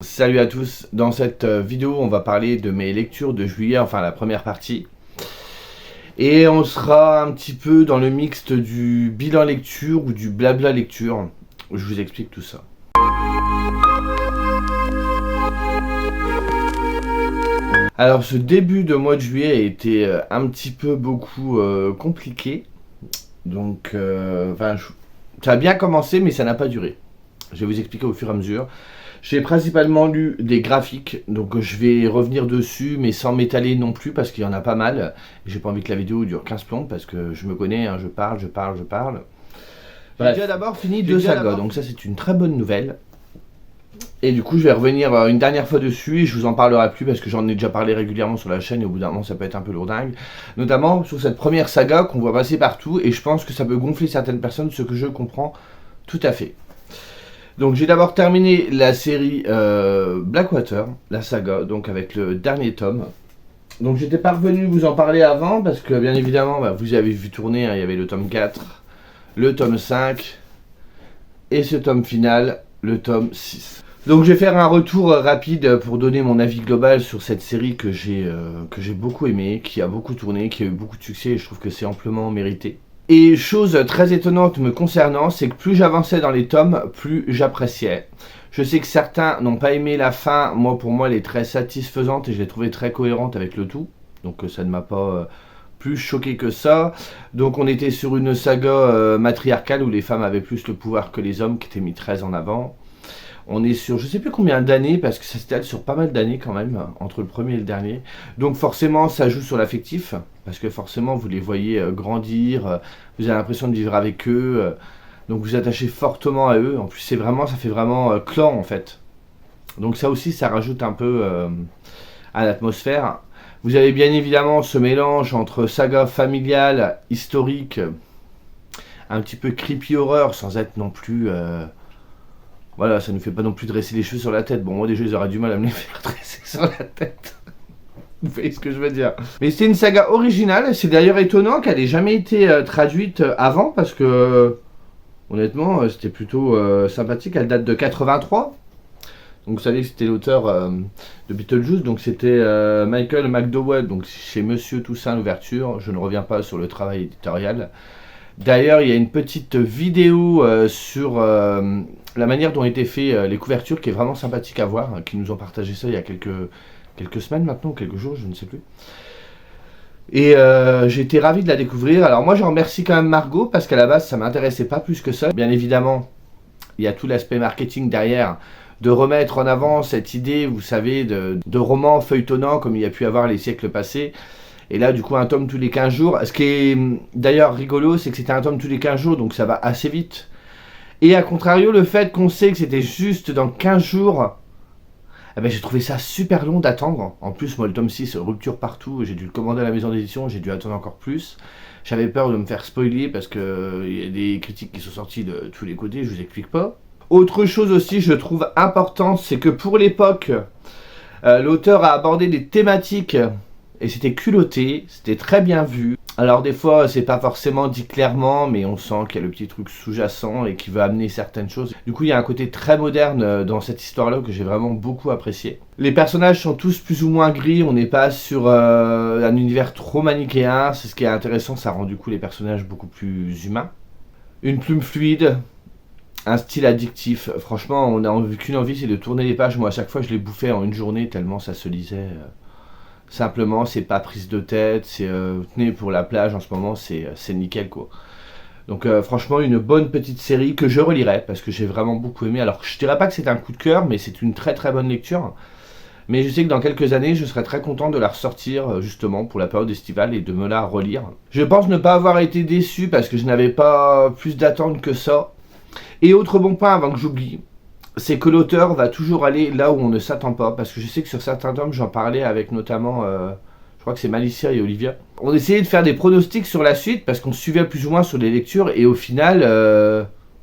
Salut à tous, dans cette vidéo on va parler de mes lectures de juillet, enfin la première partie. Et on sera un petit peu dans le mixte du bilan lecture ou du blabla lecture. Je vous explique tout ça. Alors ce début de mois de juillet a été un petit peu beaucoup compliqué. Donc ça a bien commencé mais ça n'a pas duré. Je vais vous expliquer au fur et à mesure. J'ai principalement lu des graphiques, donc je vais revenir dessus, mais sans m'étaler non plus, parce qu'il y en a pas mal. J'ai pas envie que la vidéo dure 15 plombes, parce que je me connais, hein, je parle. J'ai déjà d'abord fini deux sagas, donc ça c'est une très bonne nouvelle. Et du coup je vais revenir une dernière fois dessus, et je vous en parlerai plus, parce que j'en ai déjà parlé régulièrement sur la chaîne, et au bout d'un moment ça peut être un peu lourdingue. Notamment sur cette première saga qu'on voit passer partout, et je pense que ça peut gonfler certaines personnes, ce que je comprends tout à fait. Donc j'ai d'abord terminé la série Blackwater, la saga, donc avec le dernier tome. Donc j'étais pas revenu vous en parler avant, parce que bien évidemment, vous avez vu tourner, hein, il y avait le tome 4, le tome 5, et ce tome final, le tome 6. Donc je vais faire un retour rapide pour donner mon avis global sur cette série que j'ai beaucoup aimé, qui a beaucoup tourné, qui a eu beaucoup de succès, et je trouve que c'est amplement mérité. Et chose très étonnante me concernant, c'est que plus j'avançais dans les tomes, plus j'appréciais. Je sais que certains n'ont pas aimé la fin, pour moi elle est très satisfaisante et je l'ai trouvée très cohérente avec le tout. Donc ça ne m'a pas plus choqué que ça. Donc on était sur une saga matriarcale où les femmes avaient plus le pouvoir que les hommes, qui était mis très en avant. On est sur je sais plus combien d'années, parce que ça s'étale sur pas mal d'années quand même, entre le premier et le dernier. Donc forcément ça joue sur l'affectif, parce que forcément vous les voyez grandir, vous avez l'impression de vivre avec eux, donc vous attachez fortement à eux. En plus ça fait vraiment clan en fait. Donc ça aussi ça rajoute un peu à l'atmosphère. Vous avez bien évidemment ce mélange entre saga familiale, historique, un petit peu creepy horror, sans être non plus... Voilà, ça ne fait pas non plus dresser les cheveux sur la tête. Bon, moi déjà, ils auraient du mal à me les faire dresser sur la tête. Vous voyez ce que je veux dire. Mais c'est une saga originale. C'est d'ailleurs étonnant qu'elle ait jamais été traduite avant, parce que, honnêtement, c'était plutôt sympathique. Elle date de 83. Donc vous savez que c'était l'auteur de Beetlejuice. Donc c'était Michael McDowell, donc chez Monsieur Toussaint l'ouverture. Je ne reviens pas sur le travail éditorial. D'ailleurs, il y a une petite vidéo sur la manière dont ont été faites les couvertures, qui est vraiment sympathique à voir, qui nous ont partagé ça il y a quelques semaines maintenant, quelques jours, je ne sais plus. Et j'ai été ravi de la découvrir. Alors moi, je remercie quand même Margot, parce qu'à la base, ça ne m'intéressait pas plus que ça. Bien évidemment, il y a tout l'aspect marketing derrière, de remettre en avant cette idée, vous savez, de romans feuilletonnants, comme il y a pu avoir les siècles passés. Et là, du coup, un tome tous les 15 jours. Ce qui est d'ailleurs rigolo, c'est que c'était un tome tous les 15 jours, donc ça va assez vite. Et à contrario, le fait qu'on sait que c'était juste dans 15 jours, j'ai trouvé ça super long d'attendre. En plus, moi, le tome 6, rupture partout, j'ai dû le commander à la maison d'édition, j'ai dû attendre encore plus. J'avais peur de me faire spoiler, parce qu'il y a des critiques qui sont sorties de tous les côtés, je vous explique pas. Autre chose aussi, je trouve importante, c'est que pour l'époque, l'auteur a abordé des thématiques... Et c'était culotté, c'était très bien vu. Alors des fois, c'est pas forcément dit clairement, mais on sent qu'il y a le petit truc sous-jacent et qui veut amener certaines choses. Du coup, il y a un côté très moderne dans cette histoire-là que j'ai vraiment beaucoup apprécié. Les personnages sont tous plus ou moins gris, on n'est pas sur un univers trop manichéen. C'est ce qui est intéressant, ça rend du coup les personnages beaucoup plus humains. Une plume fluide, un style addictif. Franchement, on n'a qu'une envie, c'est de tourner les pages. Moi, à chaque fois, je les bouffais en une journée tellement ça se lisait... Simplement, c'est pas prise de tête, c'est tenez, pour la plage en ce moment, c'est nickel quoi. Donc franchement, une bonne petite série que je relirai, parce que j'ai vraiment beaucoup aimé. Alors je dirais pas que c'est un coup de cœur, mais c'est une très très bonne lecture. Mais je sais que dans quelques années, je serai très content de la ressortir justement pour la période estivale et de me la relire. Je pense ne pas avoir été déçu, parce que je n'avais pas plus d'attente que ça. Et autre bon point avant que j'oublie, c'est que l'auteur va toujours aller là où on ne s'attend pas, parce que je sais que sur certains tomes, j'en parlais avec notamment, je crois que c'est Malicia et Olivia. On essayait de faire des pronostics sur la suite, parce qu'on suivait plus ou moins sur les lectures, et au final,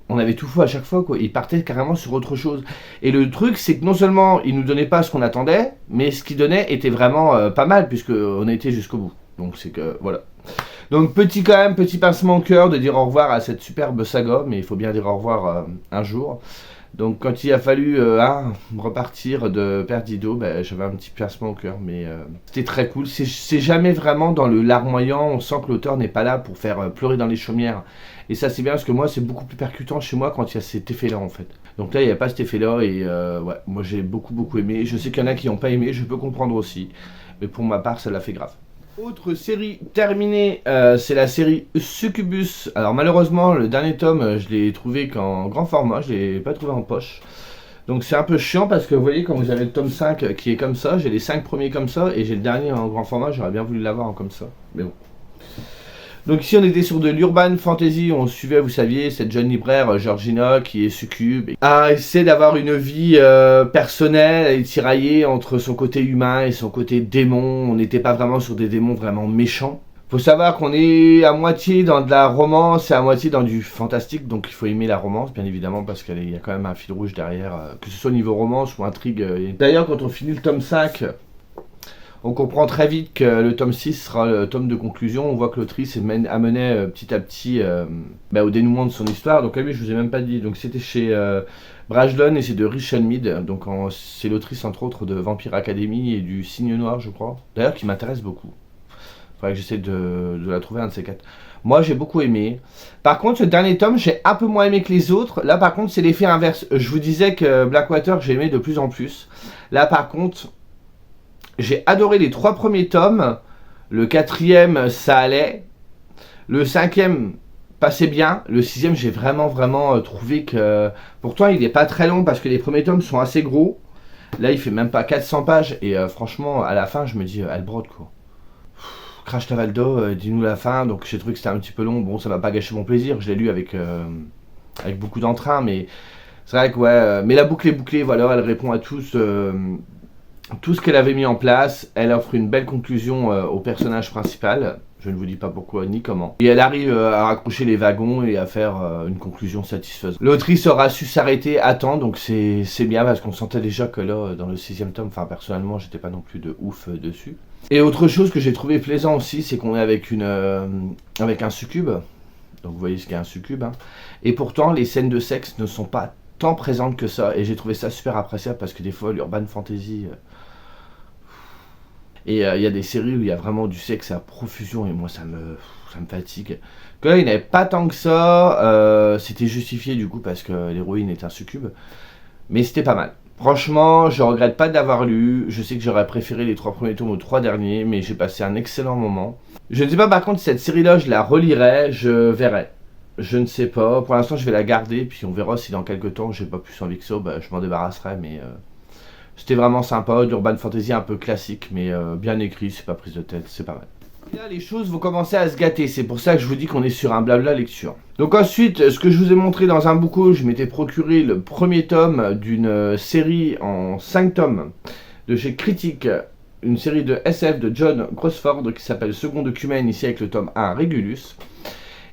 on avait tout faux à chaque fois, quoi. Il partait carrément sur autre chose. Et le truc, c'est que non seulement il nous donnait pas ce qu'on attendait, mais ce qu'il donnait était vraiment pas mal, puisqu'on était jusqu'au bout. Donc c'est que, voilà. Donc petit pincement au cœur de dire au revoir à cette superbe saga, mais il faut bien dire au revoir un jour. Donc quand il a fallu repartir de Perdido, ben, j'avais un petit pincement au cœur, mais c'était très cool. C'est jamais vraiment dans le larmoyant, on sent que l'auteur n'est pas là pour faire pleurer dans les chaumières. Et ça c'est bien parce que moi c'est beaucoup plus percutant chez moi quand il y a cet effet-là en fait. Donc là il n'y a pas cet effet-là et ouais, moi j'ai beaucoup aimé. Je sais qu'il y en a qui n'ont pas aimé, je peux comprendre aussi. Mais pour ma part ça l'a fait grave. Autre série terminée, c'est la série Succubus. Alors malheureusement, le dernier tome, je l'ai trouvé qu'en grand format, je l'ai pas trouvé en poche. Donc c'est un peu chiant parce que vous voyez, quand vous avez le tome 5 qui est comme ça, j'ai les 5 premiers comme ça, et j'ai le dernier en grand format, j'aurais bien voulu l'avoir en comme ça. Mais bon. Donc ici on était sur de l'urban fantasy, on suivait, vous saviez, cette jeune libraire Georgina qui est succube, a essayé d'avoir une vie personnelle, elle est tiraillée entre son côté humain et son côté démon. On n'était pas vraiment sur des démons vraiment méchants. Faut savoir qu'on est à moitié dans de la romance et à moitié dans du fantastique, donc il faut aimer la romance bien évidemment parce qu'il y a quand même un fil rouge derrière, que ce soit au niveau romance ou intrigue. D'ailleurs quand on finit le tome 5, on comprend très vite que le tome 6 sera le tome de conclusion. On voit que l'autrice amenait petit à petit au dénouement de son histoire. Donc lui, je vous ai même pas dit. Donc c'était chez Brajlon et c'est de Richard Mead. Donc c'est l'autrice entre autres de Vampire Academy et du Cygne Noir, je crois. D'ailleurs, qui m'intéresse beaucoup. Il faudrait que j'essaie de la trouver un de ces quatre. Moi, j'ai beaucoup aimé. Par contre, ce dernier tome, j'ai un peu moins aimé que les autres. Là, par contre, c'est l'effet inverse. Je vous disais que Blackwater, j'ai aimé de plus en plus. Là, par contre, j'ai adoré les 3 premiers tomes. Le 4e, ça allait. Le 5e passait bien. Le 6e, j'ai vraiment trouvé que... Pourtant, il n'est pas très long parce que les premiers tomes sont assez gros. Là, il fait même pas 400 pages. Et franchement, à la fin, je me dis, elle brode quoi. Crash Tavaldo, dis-nous la fin. Donc j'ai trouvé que c'était un petit peu long. Bon, ça m'a pas gâché mon plaisir. Je l'ai lu avec beaucoup d'entrain. Mais c'est vrai que ouais. Mais la boucle est bouclée. Voilà, elle répond à tout ce qu'elle avait mis en place. Elle offre une belle conclusion au personnage principal. Je ne vous dis pas pourquoi ni comment. Et elle arrive à raccrocher les wagons et à faire une conclusion satisfaisante. L'autrice aura su s'arrêter à temps, donc c'est bien parce qu'on sentait déjà que là, dans le 6e tome, enfin personnellement, j'étais pas non plus de ouf dessus. Et autre chose que j'ai trouvé plaisant aussi, c'est qu'on est avec un succube. Donc vous voyez ce qu'est un succube. Hein. Et pourtant, les scènes de sexe ne sont pas tant présentes que ça. Et j'ai trouvé ça super appréciable parce que des fois, l'urban fantasy... Et il y a des séries où il y a vraiment du sexe à profusion et moi ça me fatigue. Que là il n'y avait pas tant que ça, c'était justifié du coup parce que l'héroïne est un succube. Mais c'était pas mal. Franchement, je regrette pas de l'avoir lu. Je sais que j'aurais préféré les 3 premiers tomes aux 3 derniers, mais j'ai passé un excellent moment. Je ne sais pas par contre si cette série-là je la relirai, je verrai. Je ne sais pas. Pour l'instant je vais la garder, puis on verra si dans quelques temps j'ai pas plus envie que ça, je m'en débarrasserai, mais... C'était vraiment sympa, d'urban fantasy un peu classique, mais bien écrit, c'est pas prise de tête, c'est pas mal. Et là, les choses vont commencer à se gâter, c'est pour ça que je vous dis qu'on est sur un blabla lecture. Donc ensuite, ce que je vous ai montré dans un bouquin, je m'étais procuré le premier tome d'une série en 5 tomes de chez Critique, une série de SF de John Crossford qui s'appelle Second Œcumen, ici avec le tome 1 Régulus.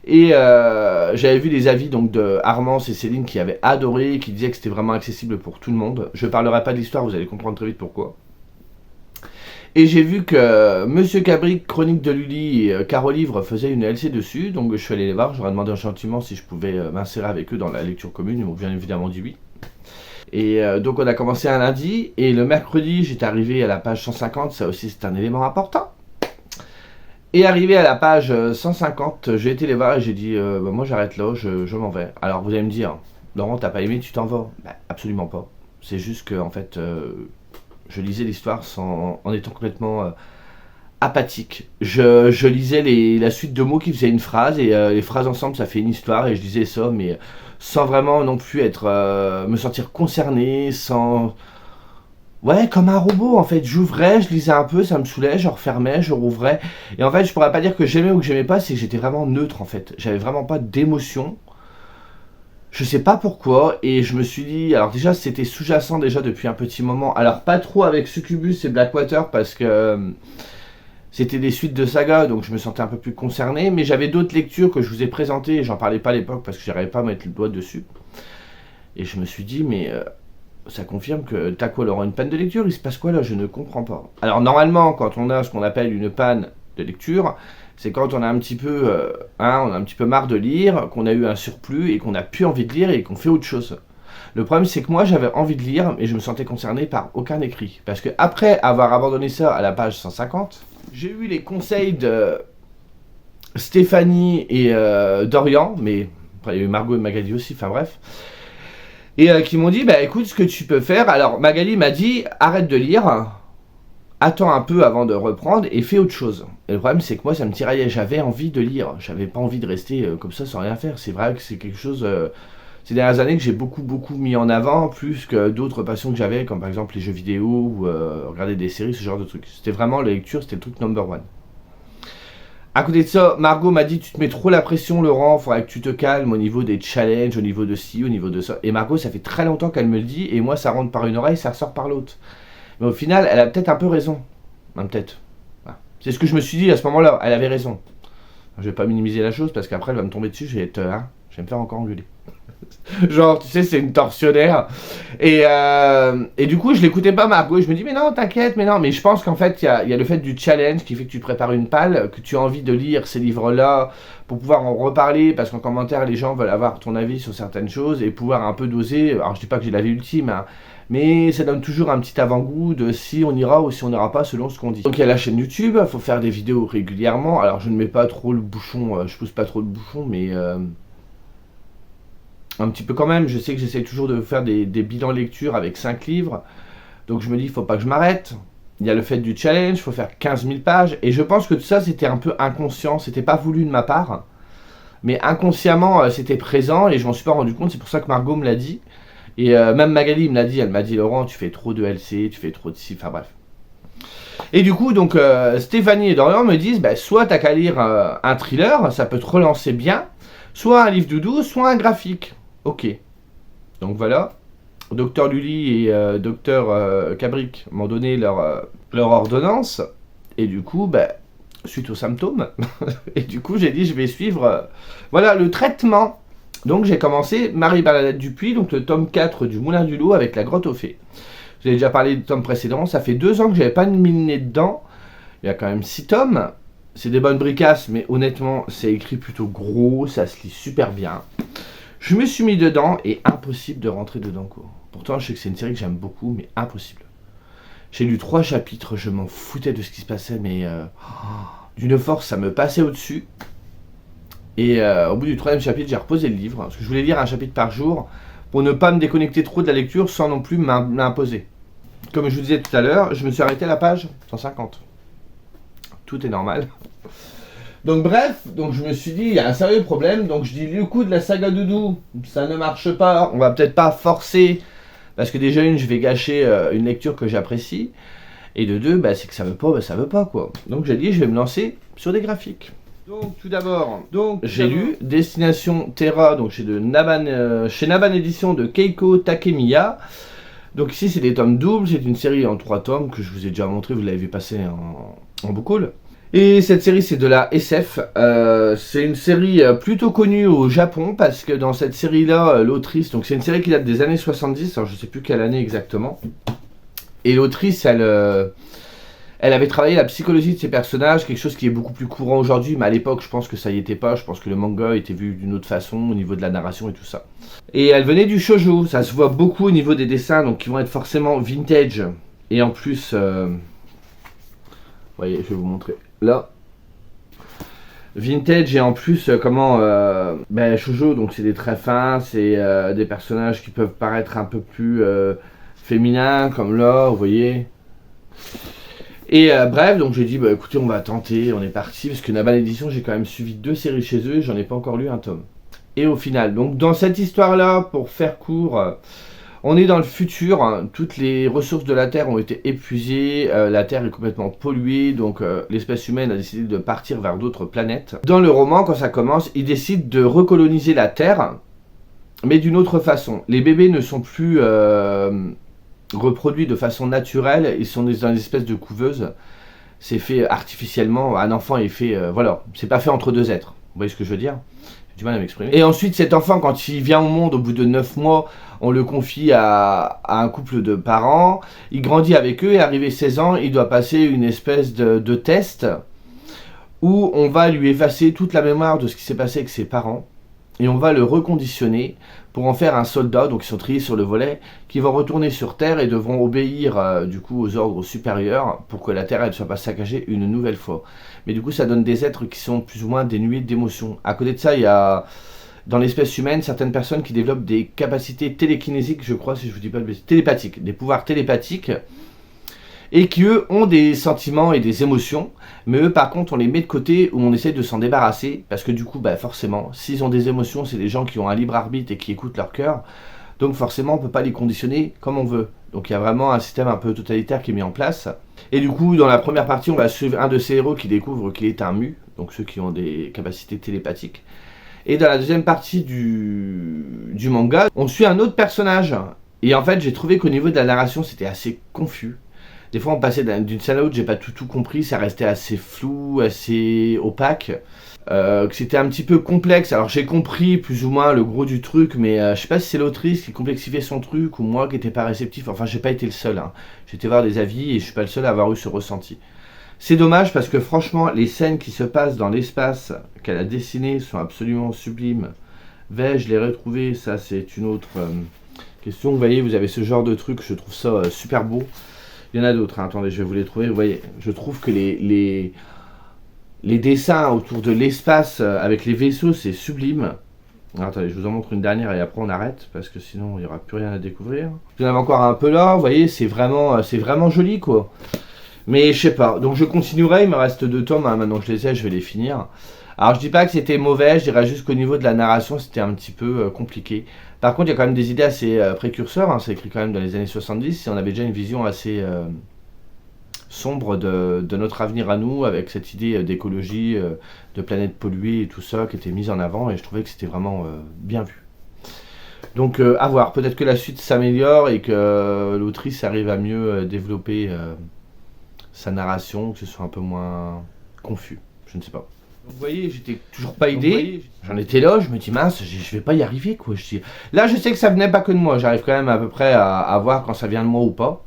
Et j'avais vu les avis donc de Armance et Céline qui avaient adoré, qui disaient que c'était vraiment accessible pour tout le monde. Je parlerai pas de l'histoire, vous allez comprendre très vite pourquoi. Et j'ai vu que Monsieur Cabric, Chronique de Lully et Carolivre faisaient une LC dessus, donc je suis allé les voir, j'aurais demandé gentiment si je pouvais m'insérer avec eux dans la lecture commune, ils m'ont bien évidemment dit oui. Et donc on a commencé un lundi, et le mercredi j'étais arrivé à la page 150, ça aussi c'est un élément important. Et arrivé à la page 150, j'ai été les voir et j'ai dit moi j'arrête là, je m'en vais. Alors vous allez me dire, Laurent t'as pas aimé, tu t'en vas? Absolument pas. C'est juste que en fait je lisais l'histoire en étant complètement apathique. Je lisais la suite de mots qui faisaient une phrase et les phrases ensemble ça fait une histoire et je lisais ça mais sans vraiment non plus me sentir concerné, sans... Ouais, comme un robot en fait, j'ouvrais, je lisais un peu, ça me saoulait, je refermais, je rouvrais. Et en fait, je pourrais pas dire que j'aimais ou que j'aimais pas, c'est que j'étais vraiment neutre en fait. J'avais vraiment pas d'émotion. Je sais pas pourquoi, et je me suis dit, alors déjà c'était sous-jacent déjà depuis un petit moment. Alors pas trop avec Succubus et Blackwater parce que c'était des suites de sagas, donc je me sentais un peu plus concerné. Mais j'avais d'autres lectures que je vous ai présentées, et j'en parlais pas à l'époque parce que j'arrivais pas à mettre le doigt dessus. Et je me suis dit, mais... ça confirme que t'as quoi alors une panne de lecture? Il se passe quoi là? Je ne comprends pas. Alors normalement quand on a ce qu'on appelle une panne de lecture, c'est quand on a un petit peu marre de lire, qu'on a eu un surplus et qu'on n'a plus envie de lire et qu'on fait autre chose. Le problème, c'est que moi, j'avais envie de lire, mais je me sentais concerné par aucun écrit. Parce que après avoir abandonné ça à la page 150, j'ai eu les conseils de Stéphanie et Dorian, mais après, il y a eu Margot et Magali aussi, enfin bref. Et qui m'ont dit, bah écoute, ce que tu peux faire. Alors, Magali m'a dit, arrête de lire, attends un peu avant de reprendre et fais autre chose. Et le problème, c'est que moi, ça me tiraillait. J'avais envie de lire. J'avais pas envie de rester comme ça sans rien faire. C'est vrai que c'est quelque chose, ces dernières années, que j'ai beaucoup mis en avant, plus que d'autres passions que j'avais, comme par exemple les jeux vidéo ou regarder des séries, ce genre de trucs. C'était vraiment la lecture, c'était le truc number one. À côté de ça, Margot m'a dit, tu te mets trop la pression, Laurent, faudrait que tu te calmes au niveau des challenges, au niveau de ci, au niveau de ça. Et Margot, ça fait très longtemps qu'elle me le dit, et moi, ça rentre par une oreille, ça ressort par l'autre. Mais au final, elle a peut-être un peu raison. Peut-être. Voilà. C'est ce que je me suis dit à ce moment-là, elle avait raison. Je vais pas minimiser la chose, parce qu'après, elle va me tomber dessus, je vais me faire encore engueuler. Genre, tu sais, c'est une tortionnaire. Et du coup, je l'écoutais pas, Margot. Je me dis, mais non, t'inquiète, mais non. Mais je pense qu'en fait, il y a le fait du challenge qui fait que tu prépares une palle, que tu as envie de lire ces livres-là pour pouvoir en reparler, parce qu'en commentaire, les gens veulent avoir ton avis sur certaines choses et pouvoir un peu doser. Alors, je dis pas que j'ai l'avis ultime, hein, mais ça donne toujours un petit avant-goût de si on ira ou si on n'ira pas selon ce qu'on dit. Donc, il y a la chaîne YouTube, il faut faire des vidéos régulièrement. Alors, je ne mets pas trop le bouchon, je pousse pas trop le bouchon, mais un petit peu quand même. Je sais que j'essaie toujours de faire des bilans lecture avec 5 livres. Donc je me dis, il faut pas que je m'arrête. Il y a le fait du challenge, il faut faire 15 000 pages. Et je pense que tout ça, c'était un peu inconscient. C'était pas voulu de ma part. Mais inconsciemment, c'était présent et je m'en suis pas rendu compte. C'est pour ça que Margot me l'a dit. Et même Magali me l'a dit. Elle m'a dit, Laurent, tu fais trop de LC, tu fais trop de ci. Enfin bref. Et du coup, donc, Stéphanie et Dorian me disent, bah, soit t'as qu'à lire un thriller, ça peut te relancer bien. Soit un livre doudou, soit un graphique. Ok. Donc voilà. Docteur Lully et Docteur Cabric m'ont donné leur ordonnance. Et du coup, suite aux symptômes, et du coup, j'ai dit, je vais suivre voilà, le traitement. Donc j'ai commencé Marie-Bernadette Dupuis, donc le tome 4 du Moulin du Loup avec la grotte aux fées. Vous avez déjà parlé du tome précédent. Ça fait 2 ans que j'avais pas mis le nez dedans. Il y a quand même 6 tomes. C'est des bonnes bricasses, mais honnêtement, c'est écrit plutôt gros. Ça se lit super bien. Je me suis mis dedans et impossible de rentrer dedans, quoi. Pourtant, je sais que c'est une série que j'aime beaucoup, mais impossible. J'ai lu 3 chapitres, je m'en foutais de ce qui se passait, mais d'une force, ça me passait au-dessus. Et au bout du 3e chapitre, j'ai reposé le livre, parce que je voulais lire un chapitre par jour, pour ne pas me déconnecter trop de la lecture, sans non plus m'imposer. Comme je vous disais tout à l'heure, je me suis arrêté à la page 150. Tout est normal. Donc bref, donc je me suis dit, il y a un sérieux problème, donc je dis, le coup de la saga Doudou, ça ne marche pas, on va peut-être pas forcer, parce que déjà je vais gâcher une lecture que j'apprécie, et de 2, c'est que ça veut pas, ça veut pas, quoi. Donc j'ai dit, je vais me lancer sur des graphiques. Donc tout d'abord, j'ai lu Destination Terra, donc chez Naban Édition de Keiko Takemiya. Donc ici c'est des tomes doubles, c'est une série en 3 tomes que je vous ai déjà montré, vous l'avez vu passer en book haul. Et cette série, c'est de la SF. C'est une série plutôt connue au Japon, parce que dans cette série-là, l'autrice, donc c'est une série qui date des années 70, alors je sais plus quelle année exactement. Et l'autrice, elle avait travaillé la psychologie de ses personnages, quelque chose qui est beaucoup plus courant aujourd'hui, mais à l'époque, je pense que ça y était pas. Je pense que le manga était vu d'une autre façon, au niveau de la narration et tout ça. Et elle venait du shoujo, ça se voit beaucoup au niveau des dessins, donc qui vont être forcément vintage. Et en plus, voyez, je vais vous montrer. Là, vintage et en plus shoujo, donc c'est des traits fins, c'est des personnages qui peuvent paraître un peu plus féminins, comme là, vous voyez. Et bref, donc j'ai dit, écoutez, on va tenter, on est parti, parce que Naban Édition, j'ai quand même suivi 2 séries chez eux, j'en ai pas encore lu un tome. Et au final, donc dans cette histoire-là, pour faire court, on est dans le futur, hein, toutes les ressources de la Terre ont été épuisées, la Terre est complètement polluée, donc l'espèce humaine a décidé de partir vers d'autres planètes. Dans le roman, quand ça commence, ils décident de recoloniser la Terre, mais d'une autre façon. Les bébés ne sont plus reproduits de façon naturelle, ils sont dans des espèces de couveuses. C'est fait artificiellement, un enfant est fait, voilà, c'est pas fait entre 2 êtres. Vous voyez ce que je veux dire ? J'ai du mal à m'exprimer. Et ensuite, cet enfant, quand il vient au monde, au bout de 9 mois, on le confie à un couple de parents. Il grandit avec eux et arrivé 16 ans, il doit passer une espèce de test où on va lui effacer toute la mémoire de ce qui s'est passé avec ses parents. et on va le reconditionner pour en faire un soldat, donc ils sont triés sur le volet, qui vont retourner sur Terre et devront obéir du coup aux ordres supérieurs pour que la Terre ne soit pas saccagée une nouvelle fois. Mais du coup ça donne des êtres qui sont plus ou moins dénués d'émotions. À côté de ça, il y a dans l'espèce humaine certaines personnes qui développent des capacités télékinésiques, je crois, si je vous dis pas de bêtises, télépathiques, des pouvoirs télépathiques, et qui eux ont des sentiments et des émotions, mais eux par contre on les met de côté ou on essaie de s'en débarrasser, parce que du coup forcément, s'ils ont des émotions, c'est des gens qui ont un libre arbitre et qui écoutent leur cœur, donc forcément on peut pas les conditionner comme on veut. Donc il y a vraiment un système un peu totalitaire qui est mis en place, et du coup dans la première partie on va suivre un de ces héros qui découvre qu'il est un mu, donc ceux qui ont des capacités télépathiques, et dans la deuxième partie du manga, on suit un autre personnage, et en fait j'ai trouvé qu'au niveau de la narration c'était assez confus. Des fois, on passait d'une scène à l'autre, j'ai pas tout compris, ça restait assez flou, assez opaque, que c'était un petit peu complexe. Alors, j'ai compris plus ou moins le gros du truc, mais je sais pas si c'est l'autrice qui complexifiait son truc ou moi qui n'étais pas réceptif. Enfin, j'ai pas été le seul. Hein. J'ai été voir des avis et je suis pas le seul à avoir eu ce ressenti. C'est dommage parce que franchement, les scènes qui se passent dans l'espace qu'elle a dessinées sont absolument sublimes. Vais-je les retrouver? Ça, c'est une autre question. Vous voyez, vous avez ce genre de truc, je trouve ça super beau. Il y en a d'autres, hein. Attendez, je vais vous les trouver. Vous voyez, je trouve que les dessins autour de l'espace avec les vaisseaux, c'est sublime. Alors, attendez, je vous en montre une dernière et après on arrête, parce que sinon il n'y aura plus rien à découvrir. Vous en avez encore un peu là, vous voyez, c'est vraiment joli, quoi. Mais je sais pas, donc je continuerai, il me reste 2 tomes, hein. Maintenant que je les ai, je vais les finir. Alors je dis pas que c'était mauvais, je dirais juste qu'au niveau de la narration, c'était un petit peu compliqué. Par contre, il y a quand même des idées assez précurseurs, hein. C'est écrit quand même dans les années 70, et on avait déjà une vision assez sombre de notre avenir à nous, avec cette idée d'écologie, de planète polluée et tout ça, qui était mise en avant, et je trouvais que c'était vraiment bien vu. Donc à voir, peut-être que la suite s'améliore, et que l'autrice arrive à mieux développer sa narration, que ce soit un peu moins confus, je ne sais pas. Vous voyez, j'étais toujours pas aidé. J'en étais là, je me dis mince, je vais pas y arriver quoi. Là, je sais que ça venait pas que de moi. J'arrive quand même à peu près à voir quand ça vient de moi ou pas.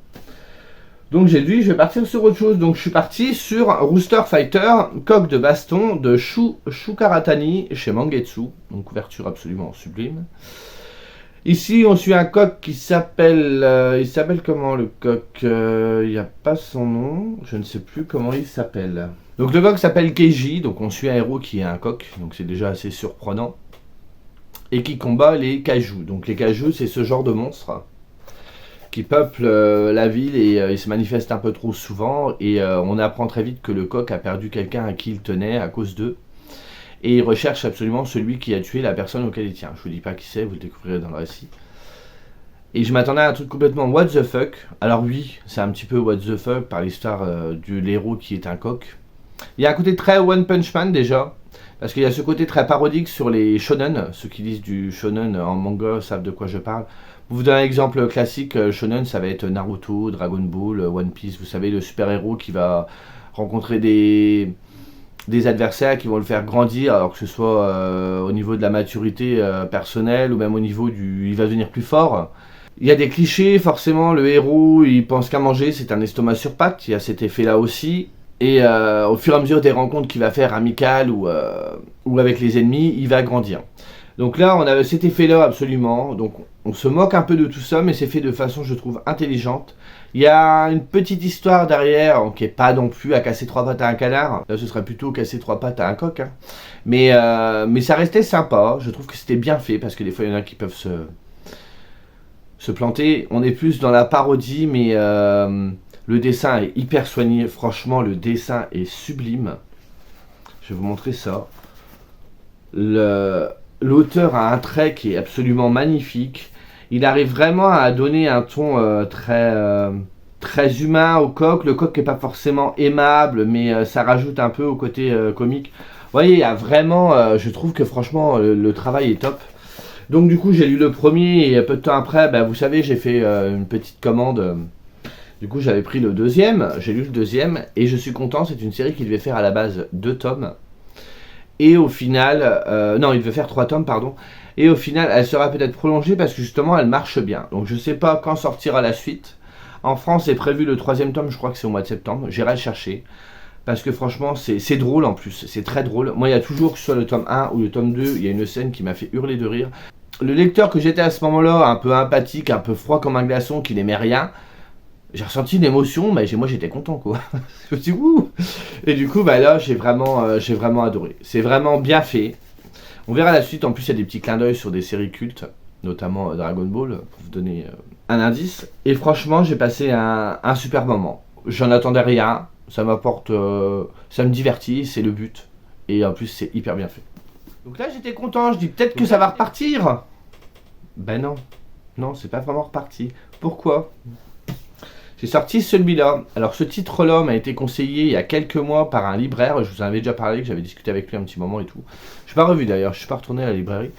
Donc j'ai dit, je vais partir sur autre chose. Donc je suis parti sur Rooster Fighter, coq de baston de Shukaratani chez Mangetsu. Donc couverture absolument sublime. Ici, on suit un coq qui s'appelle... il s'appelle comment le coq? Il n'y a pas son nom. Je ne sais plus comment il s'appelle. Donc le coq s'appelle Keiji. Donc on suit un héros qui est un coq. Donc c'est déjà assez surprenant. Et qui combat les kaiju. Donc les kaiju, c'est ce genre de monstres qui peuplent la ville et ils se manifestent un peu trop souvent. Et on apprend très vite que le coq a perdu quelqu'un à qui il tenait à cause d'eux. Et il recherche absolument celui qui a tué la personne auquel il tient. Je vous dis pas qui c'est, vous le découvrirez dans le récit. Et je m'attendais à un truc complètement what the fuck. Alors oui, c'est un petit peu what the fuck par l'histoire de l'héros qui est un coq. Il y a un côté très One Punch Man déjà. Parce qu'il y a ce côté très parodique sur les shonen. Ceux qui lisent du shonen en manga savent de quoi je parle. Pour vous donner un exemple classique, shonen ça va être Naruto, Dragon Ball, One Piece. Vous savez, le super-héros qui va rencontrer des adversaires qui vont le faire grandir, alors que ce soit au niveau de la maturité personnelle ou même au niveau du... il va devenir plus fort. Il y a des clichés, forcément, le héros, il pense qu'à manger, c'est un estomac sur pattes, il y a cet effet-là aussi. Et au fur et à mesure des rencontres qu'il va faire amicales ou avec les ennemis, il va grandir. Donc là, on a cet effet-là absolument. Donc on se moque un peu de tout ça, mais c'est fait de façon, je trouve, intelligente. Il y a une petite histoire derrière, qui n'est pas non plus à casser 3 pattes à un canard. Là, ce serait plutôt casser 3 pattes à un coq. Hein. Mais ça restait sympa. Je trouve que c'était bien fait, parce que des fois, il y en a qui peuvent se planter. On est plus dans la parodie, mais le dessin est hyper soigné. Franchement, le dessin est sublime. Je vais vous montrer ça. L'auteur a un trait qui est absolument magnifique. Il arrive vraiment à donner un ton très humain au coq. Le coq n'est pas forcément aimable, mais ça rajoute un peu au côté comique. Vous voyez, il y a vraiment... je trouve que franchement, le travail est top. Donc du coup, j'ai lu le premier et peu de temps après, vous savez, j'ai fait une petite commande. Du coup, j'avais pris le deuxième. J'ai lu le deuxième et je suis content. C'est une série qui devait faire à la base 2 tomes. Et au final... non, il devait faire 3 tomes, pardon. Et au final, elle sera peut-être prolongée parce que justement, elle marche bien. Donc, je ne sais pas quand sortira la suite. En France, est prévu le 3e tome, je crois que c'est au mois de septembre. J'irai le chercher. Parce que franchement, c'est drôle en plus, c'est très drôle. Moi, il y a toujours, que ce soit le tome 1 ou le tome 2, il y a une scène qui m'a fait hurler de rire. Le lecteur que j'étais à ce moment-là, un peu empathique, un peu froid comme un glaçon, qui n'aimait rien, j'ai ressenti une émotion, mais moi j'étais content quoi. Je me suis dit wouh. Et du coup, bah là, j'ai vraiment adoré. C'est vraiment bien fait. On verra la suite, en plus il y a des petits clins d'œil sur des séries cultes, notamment Dragon Ball, pour vous donner un indice. Et franchement, j'ai passé un super moment. J'en attendais rien, ça m'apporte, ça me divertit, c'est le but. Et en plus, c'est hyper bien fait. Donc là, j'étais content, je dis peut-être que ça va repartir. Ben non, non, c'est pas vraiment reparti. Pourquoi ? J'ai sorti celui-là. Alors ce titre-là m'a été conseillé il y a quelques mois par un libraire. Je vous en avais déjà parlé, que j'avais discuté avec lui un petit moment et tout. Je suis pas revu d'ailleurs, je suis pas retourné à la librairie.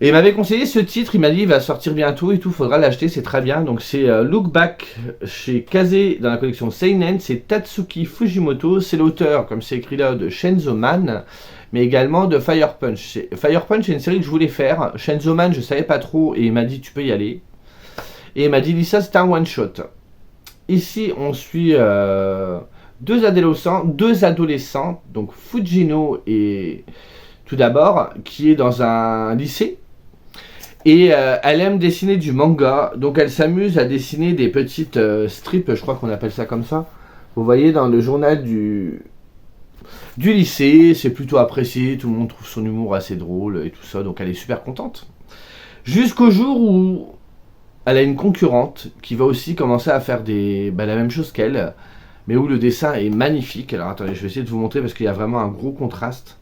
Et il m'avait conseillé ce titre, il m'a dit il va sortir bientôt et tout, faudra l'acheter, c'est très bien. Donc c'est Look Back chez Kaze dans la collection Seinen, c'est Tatsuki Fujimoto, c'est l'auteur, comme c'est écrit là, de Chainsaw Man, mais également de Fire Punch. Fire Punch c'est une série que je voulais faire, Chainsaw Man je savais pas trop et il m'a dit tu peux y aller. Et il m'a dit Lisa c'est un one shot. Ici on suit deux adolescents, donc Fujino et tout d'abord, qui est dans un lycée. Et elle aime dessiner du manga, donc elle s'amuse à dessiner des petites strips, je crois qu'on appelle ça comme ça. Vous voyez dans le journal du lycée, c'est plutôt apprécié, tout le monde trouve son humour assez drôle et tout ça, donc elle est super contente. Jusqu'au jour où elle a une concurrente qui va aussi commencer à faire la même chose qu'elle, mais où le dessin est magnifique. Alors attendez, je vais essayer de vous montrer parce qu'il y a vraiment un gros contraste.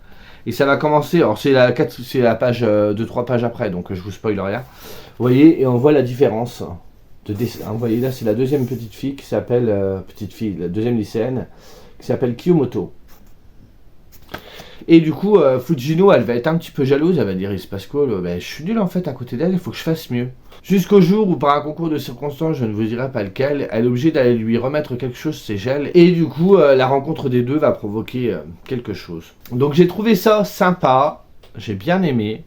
Et ça va commencer, alors c'est la page, 2-3 pages après, donc je vous spoil rien. Vous voyez, et on voit la différence de dessin. Vous voyez, là c'est la deuxième petite fille qui s'appelle, la deuxième lycéenne, qui s'appelle Kiyomoto. Et du coup, Fujino, elle va être un petit peu jalouse, elle va dire, il se passe quoi, je suis nul en fait à côté d'elle, il faut que je fasse mieux. Jusqu'au jour où, par un concours de circonstances, je ne vous dirai pas lequel, elle est obligée d'aller lui remettre quelque chose, ses gels, et du coup, la rencontre des deux va provoquer quelque chose. Donc j'ai trouvé ça sympa, j'ai bien aimé,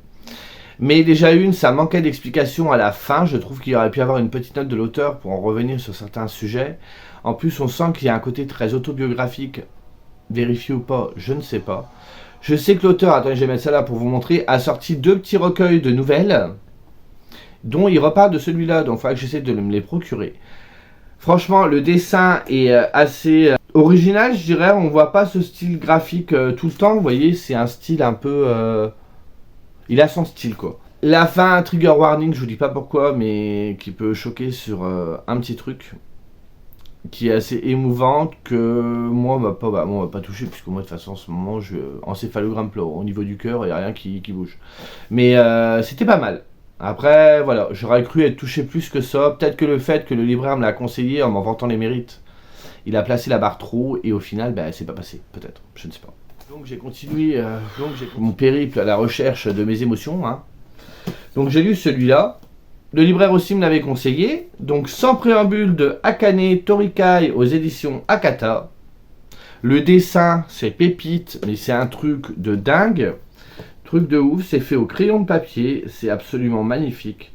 mais déjà ça manquait d'explication à la fin, je trouve qu'il aurait pu y avoir une petite note de l'auteur pour en revenir sur certains sujets. En plus, on sent qu'il y a un côté très autobiographique, vérifié ou pas, je ne sais pas. Je sais que l'auteur, attendez, je vais mettre ça là pour vous montrer, a sorti 2 petits recueils de nouvelles, dont il repart de celui-là, donc il faudra que j'essaie de me les procurer. Franchement, le dessin est assez original, je dirais. On voit pas ce style graphique tout le temps, vous voyez, c'est un style un peu... il a son style, quoi. La fin, trigger warning, je vous dis pas pourquoi, mais qui peut choquer sur un petit truc qui est assez émouvante, que moi, m'a pas touché, puisque moi, de toute façon, en ce moment, je encéphalogramme plat. Au niveau du cœur, il n'y a rien qui bouge. Mais c'était pas mal. Après, voilà, j'aurais cru être touché plus que ça. Peut-être que le fait que le libraire me l'a conseillé en m'en vantant les mérites, il a placé la barre trop et au final, c'est pas passé. Peut-être, je ne sais pas. Donc j'ai continué mon périple à la recherche de mes émotions. Hein. Donc j'ai lu celui-là. Le libraire aussi me l'avait conseillé. Donc Sans préambule de Akane Torikai aux éditions Akata. Le dessin, c'est pépite, mais c'est un truc de dingue. Truc de ouf, c'est fait au crayon de papier, c'est absolument magnifique.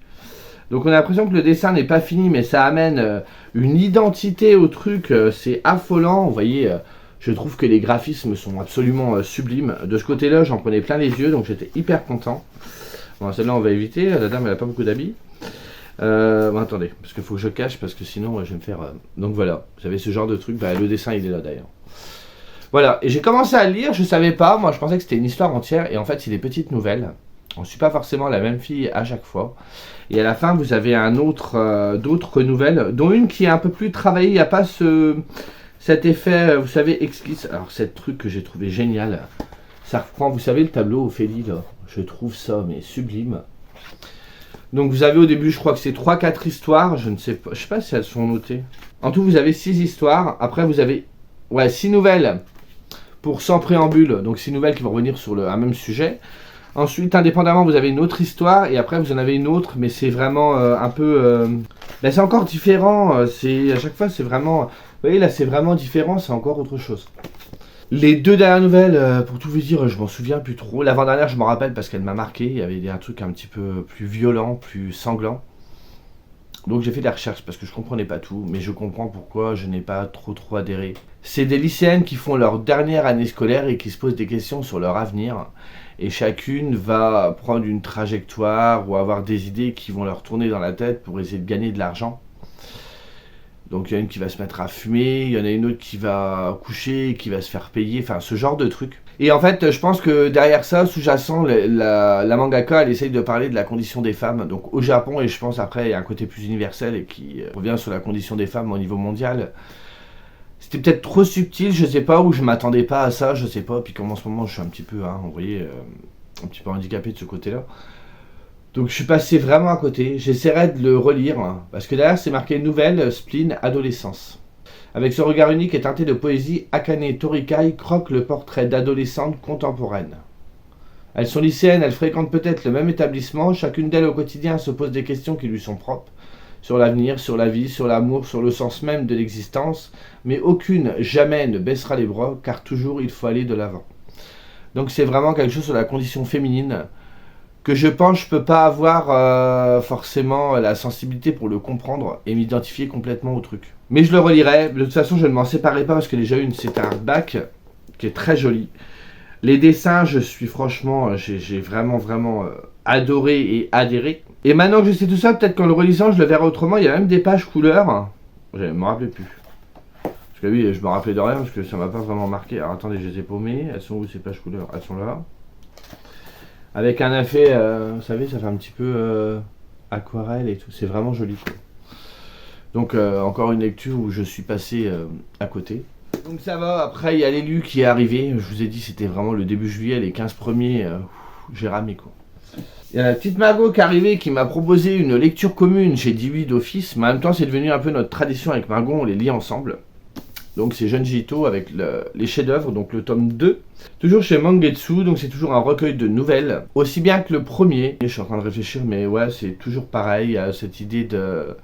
Donc on a l'impression que le dessin n'est pas fini, mais ça amène une identité au truc, c'est affolant. Vous voyez, je trouve que les graphismes sont absolument sublimes. De ce côté-là, j'en prenais plein les yeux, donc j'étais hyper content. Bon, celle-là on va éviter, la dame elle a pas beaucoup d'habits. Bon, attendez, parce qu'il faut que je cache, parce que sinon je vais me faire... Donc voilà, j'avais ce genre de truc, le dessin il est là d'ailleurs. Voilà, et j'ai commencé à le lire, je savais pas, moi je pensais que c'était une histoire entière, et en fait c'est des petites nouvelles. On ne suit pas forcément la même fille à chaque fois. Et à la fin vous avez d'autres nouvelles, dont une qui est un peu plus travaillée, il n'y a pas cet effet, vous savez, exquis. Alors cette truc que j'ai trouvé génial, ça reprend, vous savez le tableau Ophélie là, je trouve ça mais sublime. Donc vous avez au début, je crois que c'est 3-4 histoires, je sais pas si elles sont notées. En tout vous avez 6 histoires, après vous avez 6 nouvelles. Pour Sans préambule, donc 6 nouvelles qui vont revenir sur un même sujet. Ensuite, indépendamment, vous avez une autre histoire, et après vous en avez une autre, mais c'est vraiment un peu... c'est encore différent, à chaque fois c'est vraiment... Vous voyez, là c'est vraiment différent, c'est encore autre chose. Les 2 dernières nouvelles, pour tout vous dire, je m'en souviens plus trop. L'avant-dernière, je m'en rappelle parce qu'elle m'a marqué, il y avait un truc un petit peu plus violent, plus sanglant. Donc j'ai fait des recherches parce que je comprenais pas tout, mais je comprends pourquoi je n'ai pas trop adhéré. C'est des lycéennes qui font leur dernière année scolaire et qui se posent des questions sur leur avenir. Et chacune va prendre une trajectoire ou avoir des idées qui vont leur tourner dans la tête pour essayer de gagner de l'argent. Donc il y en a une qui va se mettre à fumer, il y en a une autre qui va coucher, qui va se faire payer, enfin ce genre de truc. Et en fait, je pense que derrière ça, sous-jacent, la mangaka, elle essaye de parler de la condition des femmes. Donc au Japon, et je pense après, il y a un côté plus universel et qui revient sur la condition des femmes au niveau mondial. C'était peut-être trop subtil, je sais pas, ou je m'attendais pas à ça, je sais pas. Puis comme en ce moment, je suis un petit peu, vous voyez, un petit peu handicapé de ce côté-là. Donc je suis passé vraiment à côté. J'essaierai de le relire, parce que derrière, c'est marqué Nouvelle, Spleen, Adolescence. Avec ce regard unique et teinté de poésie, Akane Torikai croque le portrait d'adolescentes contemporaines. Elles sont lycéennes, elles fréquentent peut-être le même établissement, chacune d'elles au quotidien se pose des questions qui lui sont propres, sur l'avenir, sur la vie, sur l'amour, sur le sens même de l'existence, mais aucune jamais ne baissera les bras, car toujours il faut aller de l'avant. Donc c'est vraiment quelque chose sur la condition féminine, que je pense je peux pas avoir forcément la sensibilité pour le comprendre et m'identifier complètement au truc. Mais je le relirai, de toute façon je ne m'en séparerai pas parce que déjà c'est un hardback qui est très joli. Les dessins, je suis franchement, j'ai vraiment adoré et adhéré. Et maintenant que je sais tout ça, peut-être qu'en le relisant je le verrai autrement, il y a même des pages couleurs, je ne me rappelais plus. Parce que oui, je me rappelais de rien parce que ça m'a pas vraiment marqué. Alors attendez, je les ai paumées, elles sont où ces pages couleurs? Elles sont là. Avec un effet, vous savez, ça fait un petit peu aquarelle et tout. C'est vraiment joli, quoi. Donc, encore une lecture où je suis passé à côté. Donc ça va, après il y a l'élu qui est arrivé. Je vous ai dit, c'était vraiment le début juillet, les 15 premiers, j'ai ramé, quoi. Il y a la petite Margot qui est arrivée, qui m'a proposé une lecture commune. J'ai dit oui d'office, mais en même temps, c'est devenu un peu notre tradition avec Margot, on les lit ensemble. Donc c'est Junji Ito avec les chefs-d'œuvre, donc le tome 2. Toujours chez Mangetsu, donc c'est toujours un recueil de nouvelles. Aussi bien que le premier. Je suis en train de réfléchir, mais ouais, c'est toujours pareil. Il y a cette idée de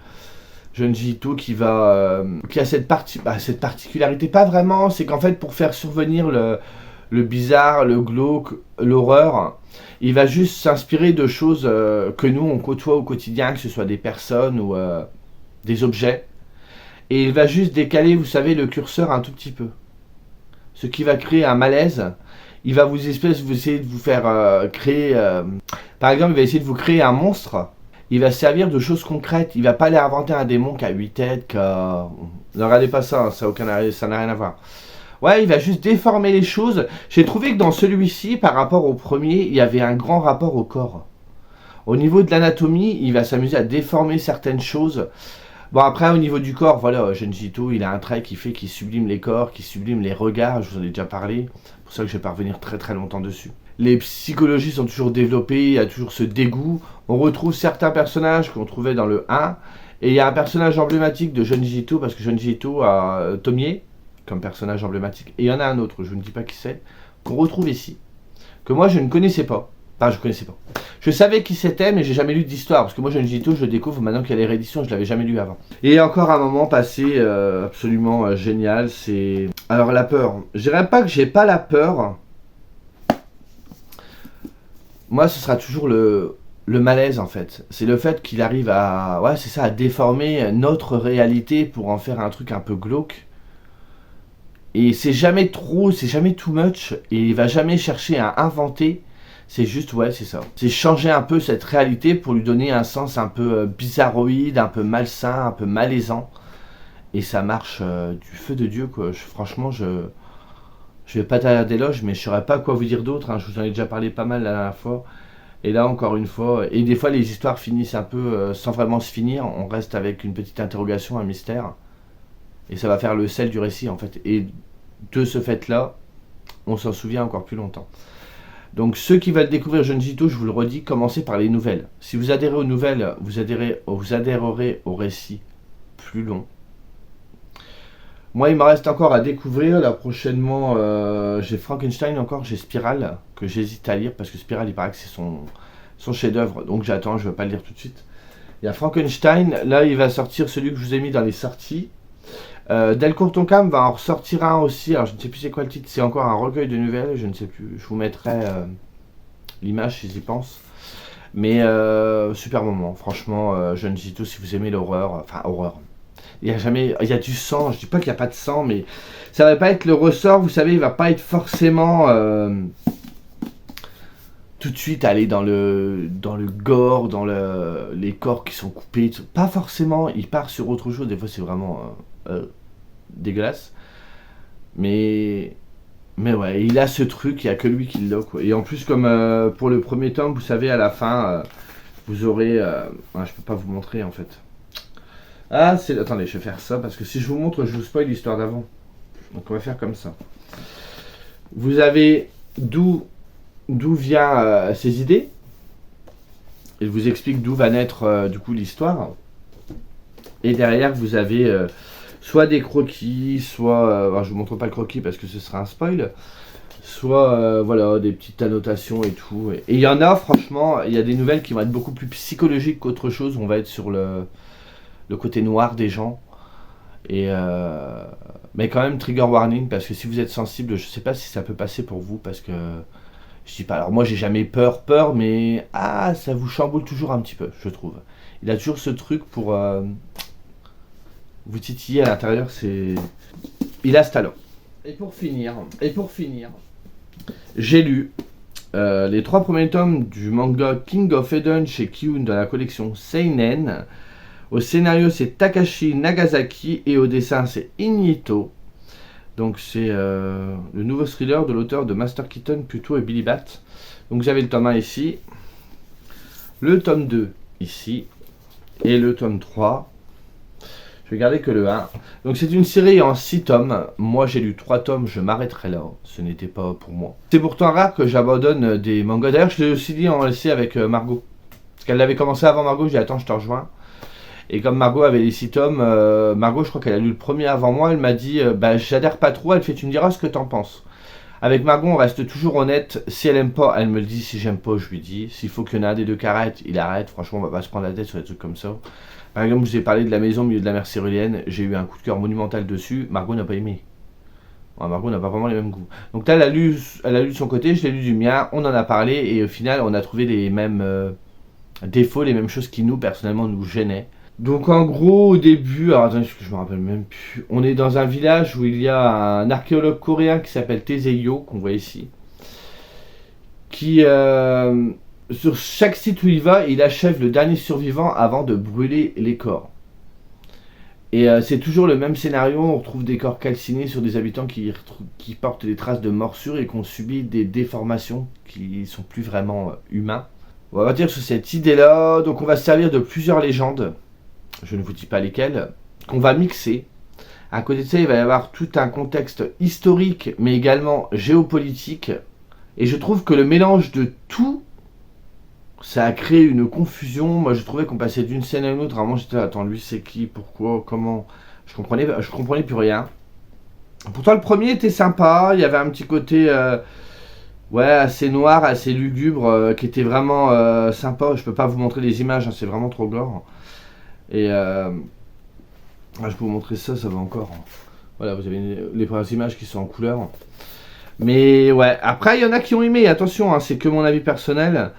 Junji Ito qui a cette particularité, pas vraiment, c'est qu'en fait pour faire survenir le bizarre, le glauque, l'horreur, il va juste s'inspirer de choses que nous on côtoie au quotidien, que ce soit des personnes ou des objets. Et il va juste décaler, vous savez, le curseur un tout petit peu. Ce qui va créer un malaise. Il va vous essayer de vous faire créer... par exemple, il va essayer de vous créer un monstre. Il va servir de choses concrètes. Il va pas aller inventer un démon qui a 8 têtes, Ne regardez pas ça, hein, ça n'a rien à voir. Ouais, il va juste déformer les choses. J'ai trouvé que dans celui-ci, par rapport au premier, il y avait un grand rapport au corps. Au niveau de l'anatomie, il va s'amuser à déformer certaines choses. Bon, après, au niveau du corps, voilà, Junji Ito, il a un trait qui fait qu'il sublime les corps, qui sublime les regards, je vous en ai déjà parlé, c'est pour ça que je vais pas revenir très longtemps dessus. Les psychologies sont toujours développées, il y a toujours ce dégoût, on retrouve certains personnages qu'on trouvait dans le 1, et il y a un personnage emblématique de Junji Ito, parce que Junji Ito a Tomie comme personnage emblématique, et il y en a un autre, je ne dis pas qui c'est, qu'on retrouve ici, que moi je ne connaissais pas. Enfin, je connaissais pas. Je savais qui c'était, mais j'ai jamais lu d'histoire. Parce que moi, Junji Ito, je le découvre maintenant qu'il y a les rééditions, je l'avais jamais lu avant. Et encore un moment passé absolument génial, c'est... Alors, la peur. Je dirais pas que j'ai pas la peur. Moi, ce sera toujours le malaise, en fait. C'est le fait qu'il arrive à... Ouais, c'est ça, à déformer notre réalité pour en faire un truc un peu glauque. Et c'est jamais trop, c'est jamais too much. Et il va jamais chercher à inventer. C'est juste, ouais, c'est ça. C'est changer un peu cette réalité pour lui donner un sens un peu bizarroïde, un peu malsain, un peu malaisant. Et ça marche du feu de Dieu, quoi. Franchement, je vais pas taire d'éloge, mais je saurais pas quoi vous dire d'autre. Je vous en ai déjà parlé pas mal la dernière fois. Et là, encore une fois, et des fois, les histoires finissent un peu sans vraiment se finir. On reste avec une petite interrogation, un mystère. Et ça va faire le sel du récit, en fait. Et de ce fait-là, on s'en souvient encore plus longtemps. Donc ceux qui veulent découvrir Junji Ito, je vous le redis, commencez par les nouvelles. Si vous adhérez aux nouvelles, vous adhérerez au récit plus long. Moi, il me reste encore à découvrir. Là, prochainement, j'ai Frankenstein encore, j'ai Spiral, que j'hésite à lire, parce que Spiral, il paraît que c'est son chef-d'œuvre. Donc j'attends, je ne vais pas le lire tout de suite. Il y a Frankenstein, là, il va sortir celui que je vous ai mis dans les sorties. Delcourt Tonkam va en ressortir un aussi, alors je ne sais plus c'est quoi le titre, c'est encore un recueil de nouvelles, je ne sais plus, je vous mettrai l'image si j'y pense. Mais super moment, franchement, jeunes Jito, si vous aimez l'horreur, enfin horreur. Il y a du sang, je dis pas qu'il n'y a pas de sang, mais ça va pas être le ressort, vous savez, il va pas être forcément tout de suite aller dans le gore, les corps qui sont coupés, pas forcément, il part sur autre chose, des fois c'est vraiment dégueulasse. Mais ouais, il a ce truc, il n'y a que lui qui l'a, quoi. Et en plus, comme pour le premier tome, vous savez, à la fin, vous aurez... je peux pas vous montrer, en fait. Ah, c'est... Attendez, je vais faire ça, parce que si je vous montre, je vous spoil l'histoire d'avant. Donc on va faire comme ça. Vous avez d'où viennent ces idées. Il vous explique d'où va naître, du coup, l'histoire. Et derrière, vous avez... soit des croquis, soit... alors je vous montre pas le croquis parce que ce sera un spoil. Soit, voilà, des petites annotations et tout. Et il y en a, franchement, il y a des nouvelles qui vont être beaucoup plus psychologiques qu'autre chose. On va être sur le côté noir des gens. Et mais quand même, trigger warning, parce que si vous êtes sensible, je sais pas si ça peut passer pour vous, parce que... Je dis pas, alors moi j'ai jamais peur, mais... Ah, ça vous chamboule toujours un petit peu, je trouve. Il a toujours ce truc pour... vous titiller à l'intérieur, c'est... Il a ce talent. Et pour finir, j'ai lu les 3 premiers tomes du manga King of Eden chez Kiun dans la collection Seinen. Au scénario, c'est Takashi Nagasaki et au dessin, c'est Ignito. Donc c'est le nouveau thriller de l'auteur de Master Keaton, Puto et Billy Bat. Donc j'avais le tome 1 ici, le tome 2 ici, et le tome 3. Je vais garder que le 1. Donc c'est une série en 6 tomes. Moi j'ai lu 3 tomes, je m'arrêterai là. Ce n'était pas pour moi. C'est pourtant rare que j'abandonne des mangas. D'ailleurs je l'ai aussi dit en LC avec Margot. Parce qu'elle l'avait commencé avant Margot, j'ai dit attends je te rejoins. Et comme Margot avait les 6 tomes, Margot je crois qu'elle a lu le premier avant moi, elle m'a dit j'adhère pas trop, elle fait tu me diras ce que t'en penses. Avec Margot on reste toujours honnête, si elle aime pas, elle me le dit, si j'aime pas je lui dis. S'il faut qu'il y en a un des deux qui arrête, il arrête, franchement on va pas se prendre la tête sur des trucs comme ça. Par exemple, je vous ai parlé de La Maison au milieu de la mer céruléenne, j'ai eu un coup de cœur monumental dessus, Margot n'a pas aimé. Ouais, Margot n'a pas vraiment les mêmes goûts. Donc là, elle a lu de son côté, je l'ai lu du mien, on en a parlé, et au final, on a trouvé les mêmes défauts, les mêmes choses qui nous, personnellement, nous gênaient. Donc en gros, au début, alors attendez, je me rappelle même plus, on est dans un village où il y a un archéologue coréen qui s'appelle Taeseyo, qu'on voit ici, qui... sur chaque site où il va, il achève le dernier survivant avant de brûler les corps. Et c'est toujours le même scénario, on retrouve des corps calcinés sur des habitants qui portent des traces de morsures et qui ont subi des déformations qui sont plus vraiment humains. On va partir sur cette idée-là, donc on va se servir de plusieurs légendes, je ne vous dis pas lesquelles, qu'on va mixer. À côté de ça, il va y avoir tout un contexte historique, mais également géopolitique. Et je trouve que le mélange de tout, ça a créé une confusion. Moi, je trouvais qu'on passait d'une scène à une autre. Vraiment, j'étais là, attends, lui, c'est qui, pourquoi, comment. Je comprenais plus rien. Pourtant, le premier était sympa. Il y avait un petit côté, assez noir, assez lugubre, qui était vraiment sympa. Je peux pas vous montrer les images, hein, c'est vraiment trop gore. Et je peux vous montrer ça, ça va encore. Voilà, vous avez les premières images qui sont en couleur. Mais ouais, après, il y en a qui ont aimé. Attention, hein, c'est que mon avis personnel.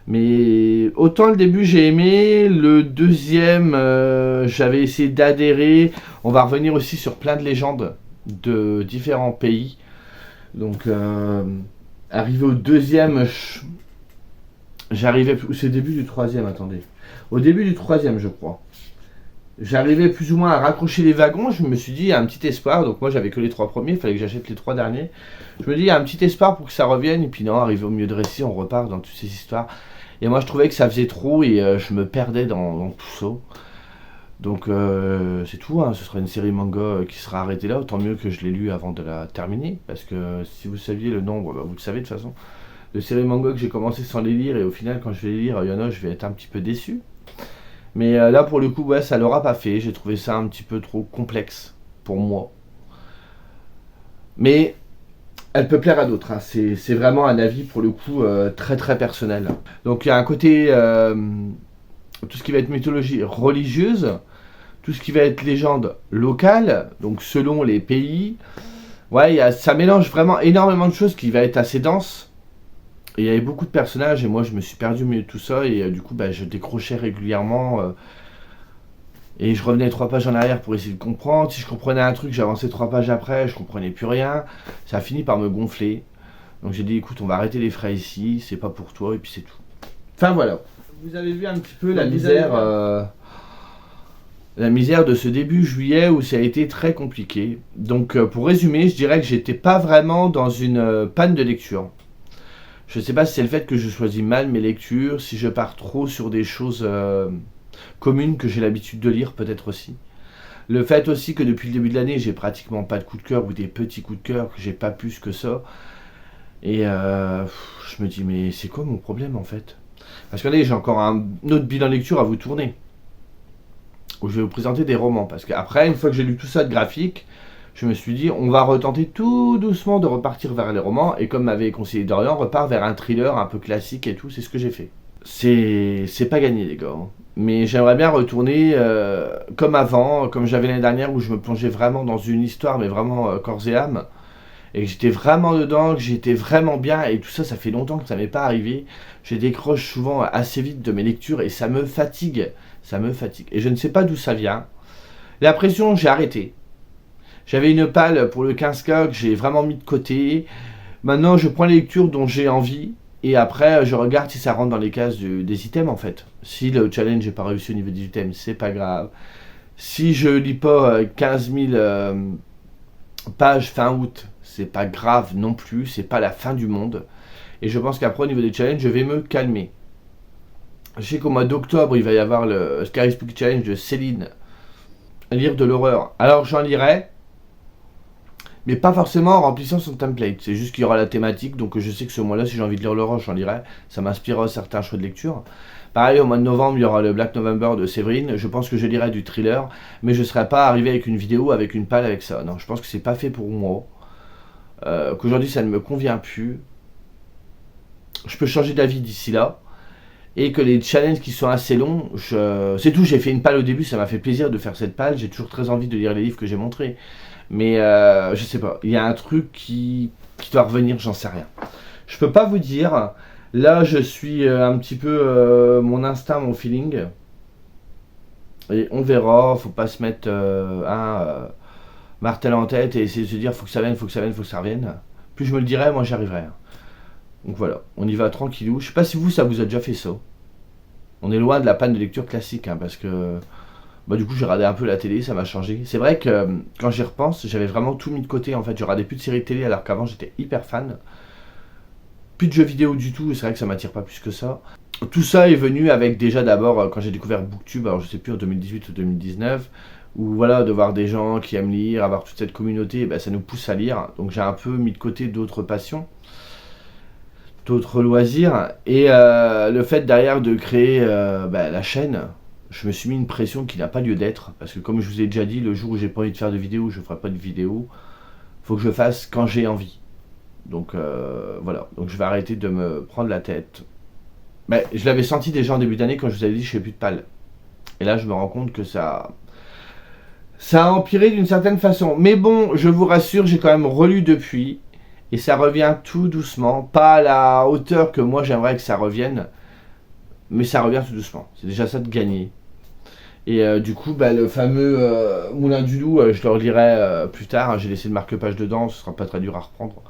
Mais autant le début j'ai aimé, le deuxième j'avais essayé d'adhérer. On va revenir aussi sur plein de légendes de différents pays. Donc arrivé au deuxième, j'arrivais, c'est le début du troisième, attendez. Au début du troisième je crois. J'arrivais plus ou moins à raccrocher les wagons, je me suis dit il y a un petit espoir, donc moi j'avais que les 3 premiers, il fallait que j'achète les 3 derniers. Je me dis il y a un petit espoir pour que ça revienne, et puis non, arrivé au milieu de récit, on repart dans toutes ces histoires. Et moi je trouvais que ça faisait trop et je me perdais dans tout ça. Donc c'est tout, hein. Ce sera une série manga qui sera arrêtée là, autant mieux que je l'ai lu avant de la terminer, parce que si vous saviez le nombre, vous le savez de toute façon, de séries manga que j'ai commencé sans les lire, et au final quand je vais les lire, il y en a, je vais être un petit peu déçu. Mais là pour le coup, ouais, ça l'aura pas fait, j'ai trouvé ça un petit peu trop complexe pour moi. Mais elle peut plaire à d'autres, hein. C'est vraiment un avis pour le coup très très personnel. Donc il y a un côté, tout ce qui va être mythologie religieuse, tout ce qui va être légende locale, donc selon les pays. Ouais, ça mélange vraiment énormément de choses qui va être assez dense. Et il y avait beaucoup de personnages et moi je me suis perdu au milieu de tout ça et du coup bah, je décrochais régulièrement et je revenais 3 pages en arrière pour essayer de comprendre. Si je comprenais un truc, j'avançais 3 pages après, je comprenais plus rien. Ça a fini par me gonfler. Donc j'ai dit écoute, on va arrêter les frais ici, c'est pas pour toi et puis c'est tout. Enfin voilà. Vous avez vu un petit peu la misère de ce début juillet où ça a été très compliqué. Donc pour résumer, je dirais que j'étais pas vraiment dans une panne de lecture. Je sais pas si c'est le fait que je choisis mal mes lectures, si je pars trop sur des choses communes que j'ai l'habitude de lire peut-être aussi. Le fait aussi que depuis le début de l'année, j'ai pratiquement pas de coup de cœur ou des petits coups de cœur, que j'ai pas plus que ça. Et je me dis mais c'est quoi mon problème en fait? Parce que regardez, j'ai encore un autre bilan lecture à vous tourner. Où je vais vous présenter des romans. Parce qu'après, une fois que j'ai lu tout ça de graphique, je me suis dit, on va retenter tout doucement de repartir vers les romans. Et comme m'avait conseillé Dorian, repart vers un thriller un peu classique et tout. C'est ce que j'ai fait. C'est pas gagné, les gars. Mais j'aimerais bien retourner comme avant, comme j'avais l'année dernière, où je me plongeais vraiment dans une histoire, mais vraiment corps et âme. Et que j'étais vraiment dedans, que j'étais vraiment bien. Et tout ça, ça fait longtemps que ça m'est pas arrivé. Je décroche souvent assez vite de mes lectures et ça me fatigue. Ça me fatigue. Et je ne sais pas d'où ça vient. La pression, j'ai arrêté. J'avais une palle pour le 15K que j'ai vraiment mis de côté. Maintenant, je prends les lectures dont j'ai envie. Et après, je regarde si ça rentre dans les cases des items en fait. Si le challenge n'est pas réussi au niveau des items, c'est pas grave. Si je lis pas 15 000 pages fin août, c'est pas grave non plus. C'est pas la fin du monde. Et je pense qu'après, au niveau des challenges, je vais me calmer. Je sais qu'au mois d'octobre, il va y avoir le Scary Spooky Challenge de Céline. Lire de l'horreur. Alors j'en lirai, mais pas forcément en remplissant son template. C'est juste qu'il y aura la thématique, donc je sais que ce mois-là, si j'ai envie de lire l'horreur, j'en lirai. Ça m'inspirera certains choix de lecture. Pareil, au mois de novembre, il y aura le Black November de Séverine. Je pense que je lirai du thriller, mais je ne serai pas arrivé avec une vidéo, avec une palle, avec ça. Non, je pense que c'est pas fait pour moi. Qu'aujourd'hui, ça ne me convient plus. Je peux changer d'avis d'ici là. Et que les challenges qui sont assez longs, c'est tout, j'ai fait une palle au début, ça m'a fait plaisir de faire cette palle, j'ai toujours très envie de lire les livres que j'ai montrés. Mais je sais pas, il y a un truc qui doit revenir, j'en sais rien. Je peux pas vous dire, là je suis un petit peu mon instinct, mon feeling. Et on verra, faut pas se mettre un martel en tête et essayer de se dire faut que ça vienne, faut que ça vienne, faut que ça revienne. Plus je me le dirai, moi j'y arriverai. Donc voilà, on y va tranquillou. Je sais pas si vous, ça vous a déjà fait ça. On est loin de la panne de lecture classique, hein, parce que bah, du coup j'ai regardé un peu la télé, ça m'a changé. C'est vrai que quand j'y repense, j'avais vraiment tout mis de côté. En fait, je regardais plus de séries de télé alors qu'avant j'étais hyper fan. Plus de jeux vidéo du tout, et c'est vrai que ça m'attire pas plus que ça. Tout ça est venu avec déjà d'abord quand j'ai découvert Booktube, alors je sais plus en 2018 ou 2019, où voilà, de voir des gens qui aiment lire, avoir toute cette communauté, bah, ça nous pousse à lire. Donc j'ai un peu mis de côté d'autres passions, d'autres loisirs, et le fait derrière de créer la chaîne, je me suis mis une pression qui n'a pas lieu d'être, parce que comme je vous ai déjà dit, le jour où j'ai pas envie de faire de vidéo, je ferai pas de vidéo, faut que je fasse quand j'ai envie. Donc voilà, donc je vais arrêter de me prendre la tête. Mais je l'avais senti déjà en début d'année quand je vous avais dit je fais plus de palle. Et là je me rends compte que ça a empiré d'une certaine façon. Mais bon, je vous rassure, j'ai quand même relu depuis. Et ça revient tout doucement, pas à la hauteur que moi j'aimerais que ça revienne, mais ça revient tout doucement. C'est déjà ça de gagner. Et du coup, le fameux Moulin du Loup, je le relirai plus tard. J'ai laissé le marque-page dedans, ce sera pas très dur à reprendre.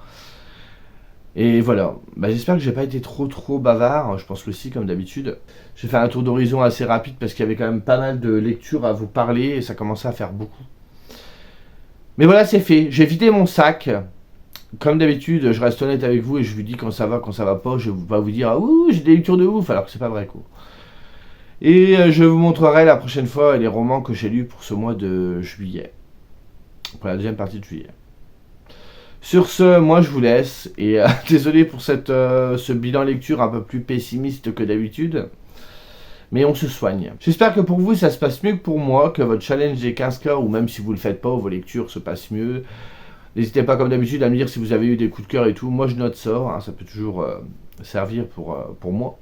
Et voilà, j'espère que j'ai pas été trop bavard. Je pense que si, comme d'habitude. J'ai fait un tour d'horizon assez rapide parce qu'il y avait quand même pas mal de lectures à vous parler et ça commençait à faire beaucoup. Mais voilà, c'est fait. J'ai vidé mon sac. Comme d'habitude, je reste honnête avec vous et je vous dis quand ça va pas. Je vais pas vous dire ouh, j'ai des lectures de ouf, alors que c'est pas vrai quoi. Et je vous montrerai la prochaine fois les romans que j'ai lus pour ce mois de juillet. Pour la deuxième partie de juillet. Sur ce, moi je vous laisse et désolé pour ce bilan lecture un peu plus pessimiste que d'habitude. Mais on se soigne. J'espère que pour vous ça se passe mieux que pour moi, que votre challenge des 15K, ou même si vous le faites pas, vos lectures se passent mieux. N'hésitez pas comme d'habitude à me dire si vous avez eu des coups de cœur et tout. Moi je note ça, hein, ça peut toujours servir pour moi.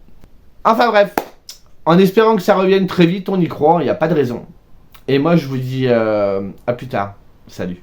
Enfin bref, en espérant que ça revienne très vite, on y croit, il n'y a pas de raison. Et moi je vous dis à plus tard. Salut.